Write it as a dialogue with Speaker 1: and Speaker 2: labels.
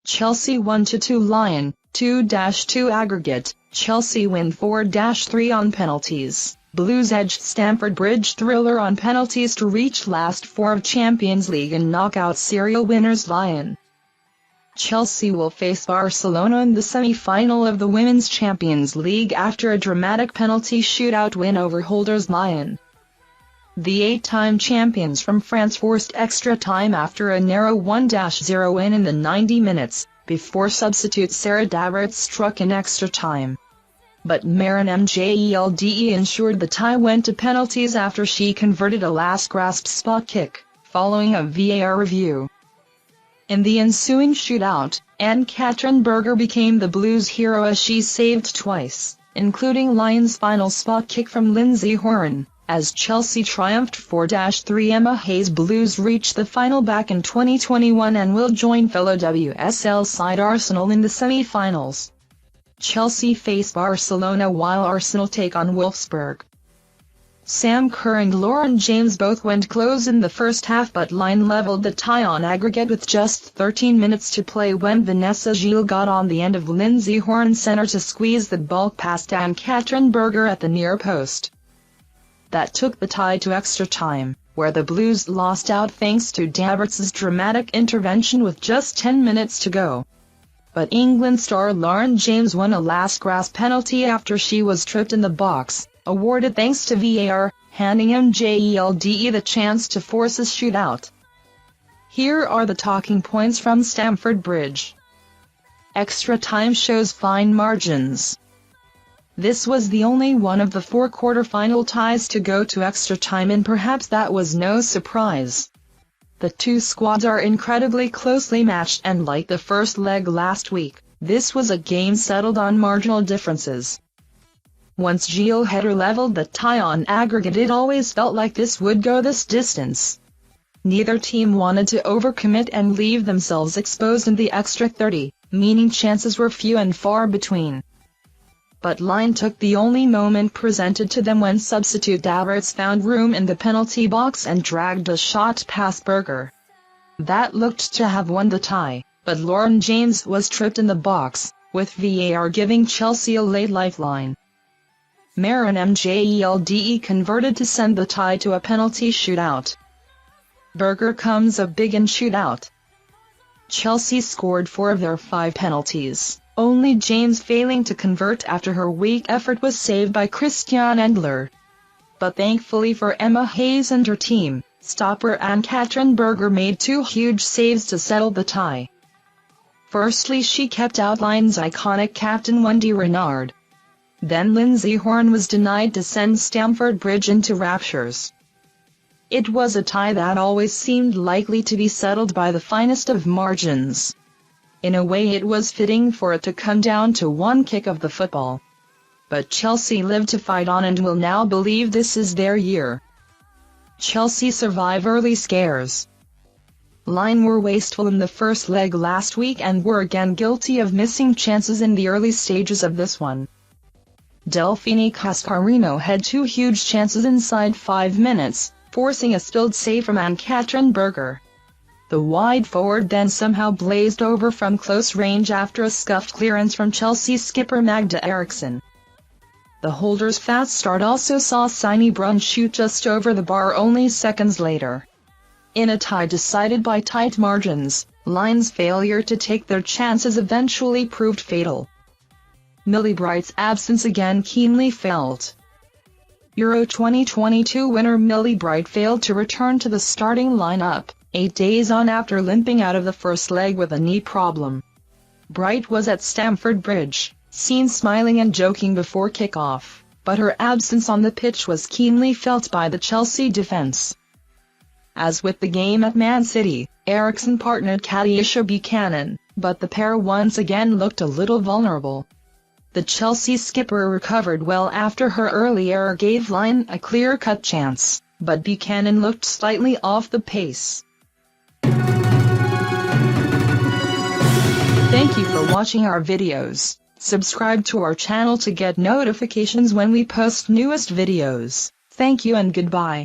Speaker 1: Chelsea 1-2 Lyon, 2-2 aggregate, Chelsea win 4-3 on penalties. Blues edged Stamford Bridge thriller on penalties to reach last four of Champions League and knockout serial winners Lyon. Chelsea will face Barcelona in the semi-final of the Women's Champions League after a dramatic penalty shootout win over holders Lyon. The 8-time champions from France forced extra time after a narrow 1-0 win in the 90 minutes, before substitute Sarah Davids struck in extra time. But Maren Mjelde ensured the tie went to penalties after she converted a last-gasp spot kick, following a VAR review. In the ensuing shootout, Anne-Katrin Berger became the Blues' hero as she saved twice, including Lyon's final spot kick from Lindsay Horan. As Chelsea triumphed 4-3, Emma Hayes Blues reached the final back in 2021 and will join fellow WSL side Arsenal in the semi-finals. Chelsea face Barcelona while Arsenal take on Wolfsburg. Sam Kerr and Lauren James both went close in the first half, but Lyon levelled the tie on aggregate with just 13 minutes to play when Vanessa Gilles got on the end of Lindsay Horan's centre to squeeze the ball past Anne-Katrin Berger at the near post. That took the tie to extra time, where the Blues lost out thanks to Davids' dramatic intervention with just 10 minutes to go. But England star Lauren James won a last-gasp penalty after she was tripped in the box, awarded thanks to VAR, handing Mjelde the chance to force a shootout. Here are the talking points from Stamford Bridge. Extra time shows fine margins. This was the only one of the four quarter-final ties to go to extra time, and perhaps that was no surprise. The two squads are incredibly closely matched, and like the first leg last week, this was a game settled on marginal differences. Once Gilles Header levelled the tie on aggregate, it always felt like this would go this distance. Neither team wanted to overcommit and leave themselves exposed in the extra 30, meaning chances were few and far between. But Lyon took the only moment presented to them when substitute Davids found room in the penalty box and dragged a shot past Berger. That looked to have won the tie, but Lauren James was tripped in the box, with VAR giving Chelsea a late lifeline. Maren Mjelde converted to send the tie to a penalty shootout. Berger comes up big in shootout. Chelsea scored 4 of their 5 penalties, only James failing to convert after her weak effort was saved by Christian Endler. But thankfully for Emma Hayes and her team, stopper Anne-Katrin Berger made 2 huge saves to settle the tie. Firstly, she kept out Lyon's iconic captain Wendy Renard. Then Lindsay Horan was denied to send Stamford Bridge into raptures. It was a tie that always seemed likely to be settled by the finest of margins. In a way, it was fitting for it to come down to one kick of the football. But Chelsea lived to fight on and will now believe this is their year. Chelsea survive early scares. Lyon were wasteful in the first leg last week and were again guilty of missing chances in the early stages of this one. Delphine Cascarino had 2 huge chances inside 5 minutes, forcing a spilled save from Anne-Katrin Berger. The wide forward then somehow blazed over from close range after a scuffed clearance from Chelsea skipper Magda Eriksson. The holders' fast start also saw Sine Brun shoot just over the bar only seconds later. In a tie decided by tight margins, Lyon's failure to take their chances eventually proved fatal. Millie Bright's absence again keenly felt. Euro 2022 winner Millie Bright failed to return to the starting lineup, 8 days on after limping out of the first leg with a knee problem. Bright was at Stamford Bridge, seen smiling and joking before kick-off, but her absence on the pitch was keenly felt by the Chelsea defence. As with the game at Man City, Eriksson partnered Katisha Buchanan, but the pair once again looked a little vulnerable. The Chelsea skipper recovered well after her early error gave Lyon a clear-cut chance, but Buchanan looked slightly off the pace. Thank you for watching our videos. Subscribe to our channel to get notifications when we post newest videos. Thank you and goodbye.